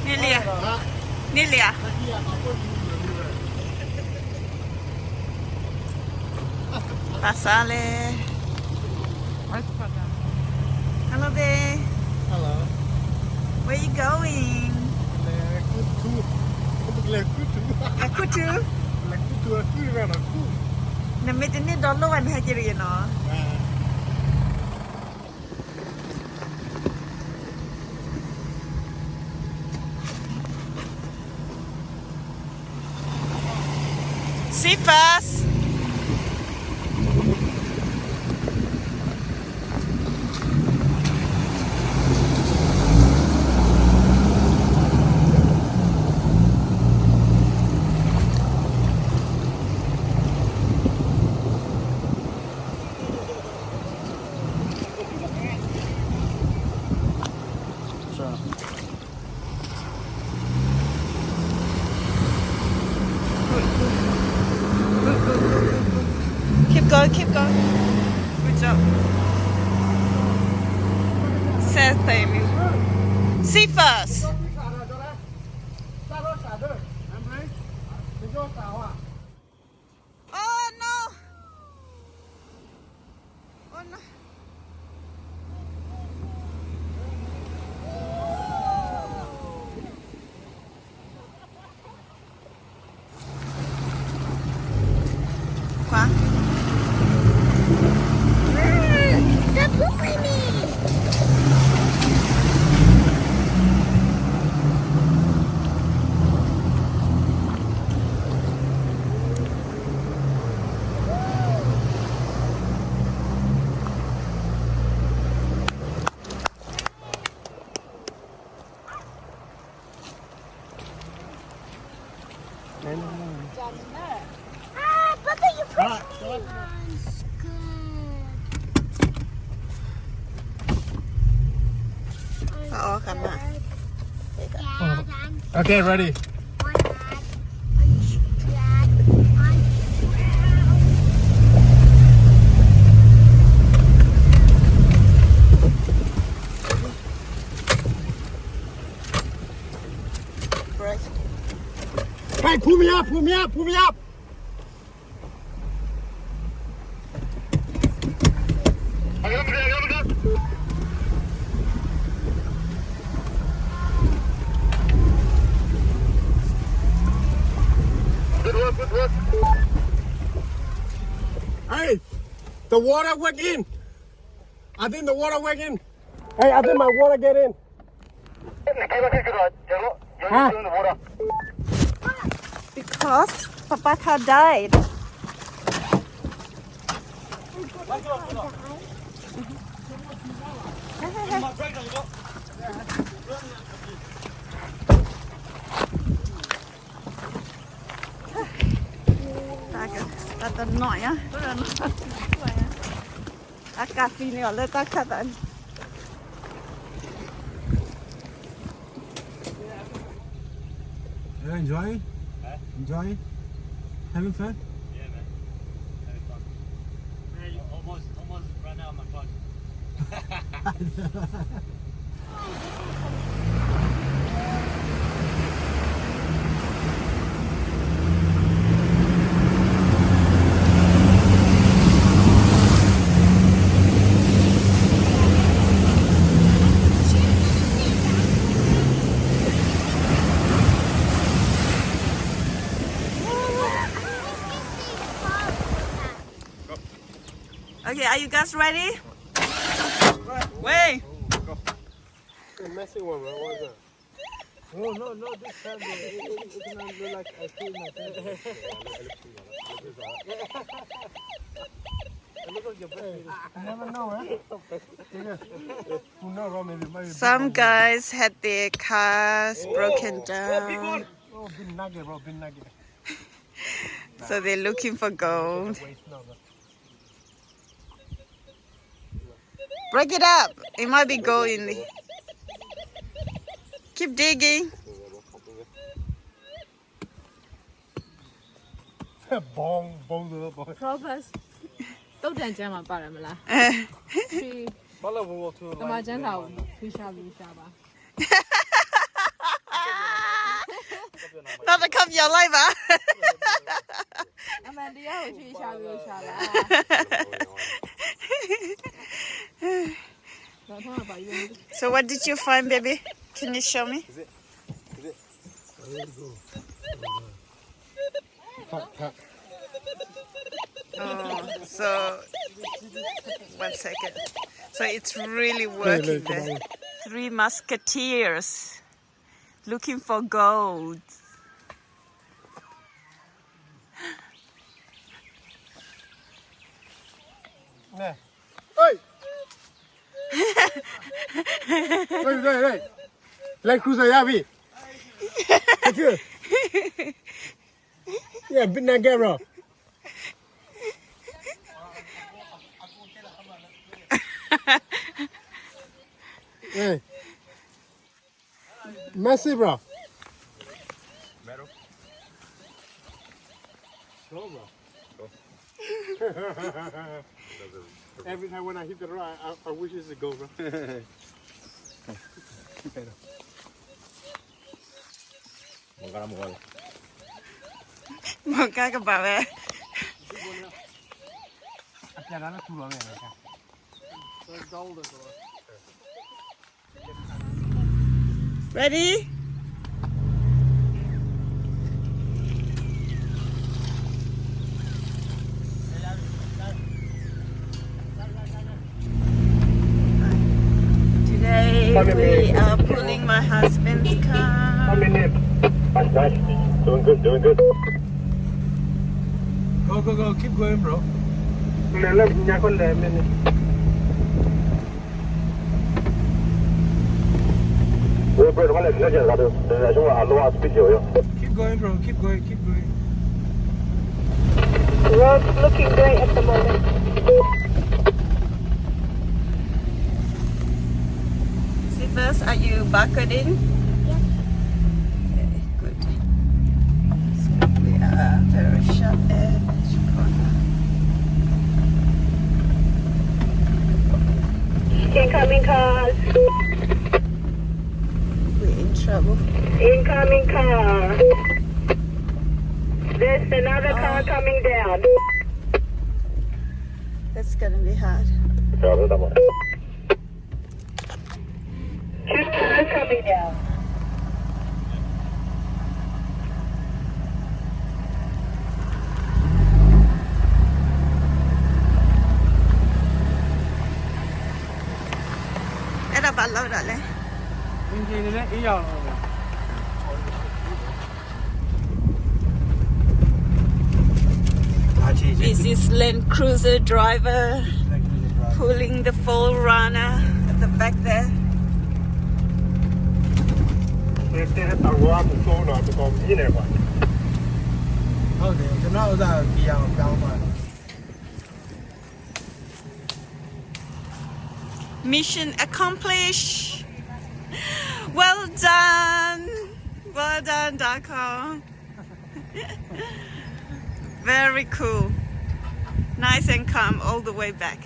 Nelia. Nelia. Pasale. Hello there. Hello. Where you going? Lakutu. Namit ini dolo wan hajiri no. See first. Keep going, keep going. Good job. Say thank you. See first. Oh no. Oh no. Qua. Stop pooping me! Ah, Papa, you pushed me! That's good. Oh, come on. Okay, ready. Break. Hey, pull me up, pull me up, pull me up. Good work, good work. Hey, the water went in. I think the water went in. Hey, I think my water get in. Huh? Because Papa car died. Ta tận nổi á, rất là nổi. Cà phê này lên ta khát anh. You enjoying? Enjoying? Having fun? Yeah, man. Having fun. Almost ran out of my clothes. Okay, are you guys ready? Wait. The messy one, right? What is that? Oh, no, this time it cannot look like I feel my pants. You never know, eh? Who knows, maybe. Some guys had their cars broken down, Oh, big nugget, bro, big nugget. so they're looking for gold. Break it up. It might be gold in the. Keep digging. 嘣的嘣。 Propose 都点讲嘛，爸人们啦，去完了我吐了。干嘛检查推下一下吧？當你吸油拉吧。阿曼迪亞回去一下啦。老通了把用。So what did you find, baby? Can you show me? Oh, so 1 second. So it's really working there. 3 musketeers looking for gold. Nè. Ơi. Đây. Land Cruiser ya bi. Thấy chưa? Yeah, big na camera. Hey. Massive, bro. Metal. Slow, bro. Every time when I hit the rock, I wish it's a go, bro. Một cái bảo vệ. Ready? Today we are pulling my husband's car. Nice. Doing good. Go. Keep going, bro. Keep going, bro. Keep going. Road's looking great at the moment. See first, are you buckled in? Yeah. Okay, good. So we are very sharp edge corner. Incoming cars. We're in trouble. Incoming car. There's another car coming down. That's gonna be hard. Two cars coming down. Cái đó bạn lâu rồi đấy. This is Land Cruiser driver pulling the 4Runner at the back there. Mission accomplished. Well done. Well done, Darko. Very cool. Nice and calm all the way back.